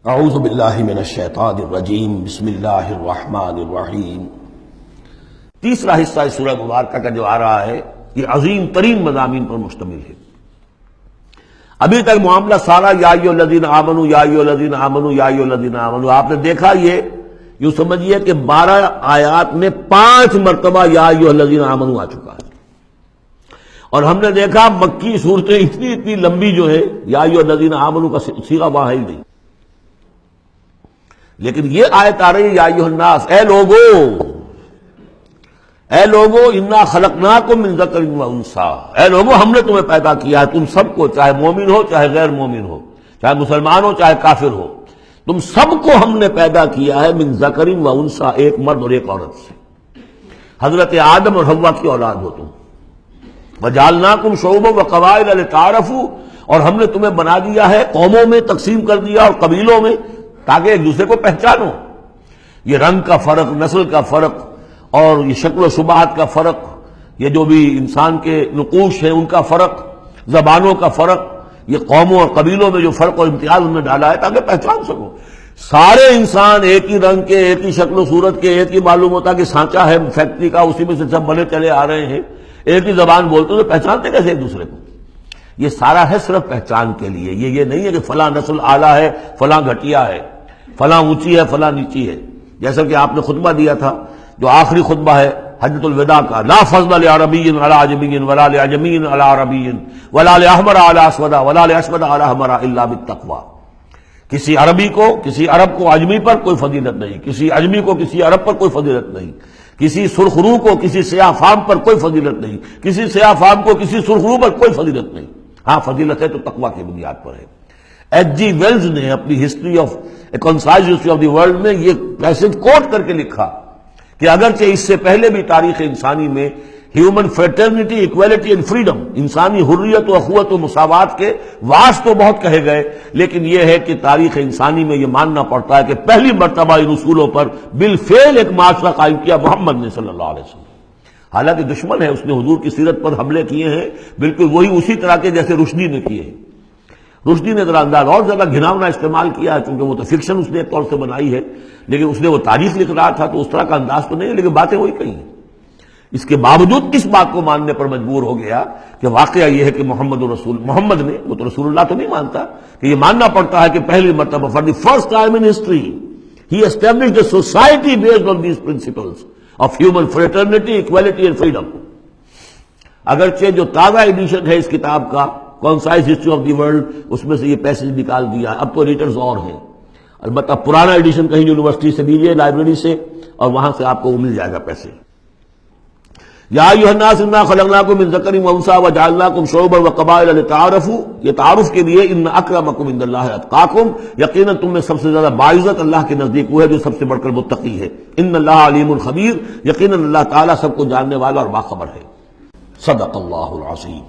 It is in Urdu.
اعوذ باللہ من الشیطان الرجیم بسم اللہ الرحمن الرحیم۔ تیسرا حصہ اس سورہ مبارکہ کا جو آ رہا ہے یہ عظیم ترین مضامین پر مشتمل ہے۔ ابھی تک معاملہ سارا یا ایھا الذین آمنوا یا ایھا الذین آمنوا یا ایھا الذین آمنوا، آپ نے دیکھا یہ یوں سمجھیے کہ 12 آیات میں 5 مرتبہ یا ایھا الذین آمنوا آ چکا ہے، اور ہم نے دیکھا مکی صورتیں اتنی لمبی جو ہے یا ایھا الذین آمنوا کا صیغہ وہاں ہے ہی نہیں، لیکن یہ آیت آ رہی ہے یا ایھا الناس، اے لوگو انا خلقناکم من ذکر و انثی، اے لوگو ہم نے تمہیں پیدا کیا ہے، تم سب کو، چاہے مومن ہو چاہے غیر مومن ہو، چاہے مسلمان ہو چاہے کافر ہو، تم سب کو ہم نے پیدا کیا ہے من ذکر و انثی، ایک مرد اور ایک عورت سے۔ حضرت آدم اور حوا کی اولاد ہو تم۔ وجعلناکم شعوبا وقبائل لتعارفوا، اور ہم نے تمہیں بنا دیا ہے، قوموں میں تقسیم کر دیا اور قبیلوں میں، تاکہ ایک دوسرے کو پہچانو۔ یہ رنگ کا فرق، نسل کا فرق اور یہ شکل و شبہات کا فرق، یہ جو بھی انسان کے نقوش ہیں ان کا فرق، زبانوں کا فرق، یہ قوموں اور قبیلوں میں جو فرق اور امتیاز انہوں نے ڈالا ہے تاکہ پہچان سکو۔ سارے انسان ایک ہی رنگ کے، ایک ہی شکل و صورت کے، ایک ہی معلوم ہوتا کہ سانچہ ہے فیکٹری کا، اسی میں سے سب بنے چلے آ رہے ہیں، ایک ہی زبان بولتے تو پہچانتے کیسے ایک دوسرے کو؟ یہ سارا ہے صرف پہچان کے لیے، یہ نہیں ہے کہ فلاں نسل اعلیٰ ہے فلاں گھٹیا ہے، فلاں اونچی ہے فلاں نیچی ہے۔ جیسا کہ آپ نے خطبہ دیا تھا جو آخری خطبہ ہے حجۃ الوداع کا، لا فضل لعربی علی عجمی ولا لعجمی علی عربی ولا لاحمر علی اسود ولا لاسود علی احمر الا بالتقوی۔ کسی عربی کو، کسی عرب کو عجمی پر کوئی فضیلت نہیں، کسی عجمی کو کسی عرب پر کوئی فضیلت نہیں، کسی سرخ رو کو کسی سیاہ فام پر کوئی فضیلت نہیں، کسی سیاہ فام کو کسی سرخ رو پر کوئی فضیلت نہیں۔ ہاں فضیلت ہے تو تقوی کی بنیاد پر ہے۔ ایچ جی ویلز نے اپنی history of a concise history of the world میں یہ پیسج کوٹ کر کے لکھا کہ اگرچہ اس سے پہلے بھی تاریخ انسانی میں human fraternity, equality and freedom, انسانی حریت و اخوت و مساوات کے واس تو بہت کہے گئے، لیکن یہ ہے کہ تاریخ انسانی میں یہ ماننا پڑتا ہے کہ پہلی مرتبہ ان اصولوں پر بالفعل ایک معاشرہ قائم کیا محمد نے صلی اللہ علیہ وسلم۔ حالانکہ دشمن ہے، اس نے حضور کی سیرت پر حملے کیے ہیں بالکل وہی اسی طرح کے جیسے رشدی نے کیے ہیں۔ رشدی نے ذرا انداز اور زیادہ گھناؤنا استعمال کیا ہے، چونکہ وہ تو فکشن اس نے ایک طور سے بنائی ہے، لیکن اس نے وہ تاریخ لکھ رہا تھا تو اس طرح کا انداز تو نہیں ہے، لیکن باتیں وہی کہی ہیں۔ اس کے باوجود اس بات کو ماننے پر مجبور ہو گیا کہ واقعہ یہ ہے کہ محمد نے، وہ تو رسول اللہ تو نہیں مانتا، کہ یہ ماننا پڑتا ہے کہ پہلی مرتبہ for the first time in history he established a society based on these principles of human fraternity, equality and freedom. اگرچہ جو تازہ ایڈیشن ہے اس کتاب کا concise history of the world, اس میں سے یہ پیسج نکال دیا ہے، اب تو ایڈیٹرز اور ہیں، البتہ پرانا ایڈیشن کہیں یونیورسٹی سے لیجیے، لائبریری سے، اور وہاں سے آپ کو مل جائے گا پیسے۔ یا ایھا الناس انا خلقناکم من ذکر و انثی وجعلناکم شعوبا وقبائل لتعارفوا، یہ تعارف کے لیے، ان اکرمکم عند اللہ اتقاکم، یقیناً تم میں سب سے زیادہ باعزت اللہ کے نزدیک وہ ہے جو سب سے بڑھ کر متقی ہے۔ ان اللہ علیم خبیر، یقیناً اللہ تعالیٰ سب کو جاننے والا اور باخبر ہے۔ صدق اللہ العظیم۔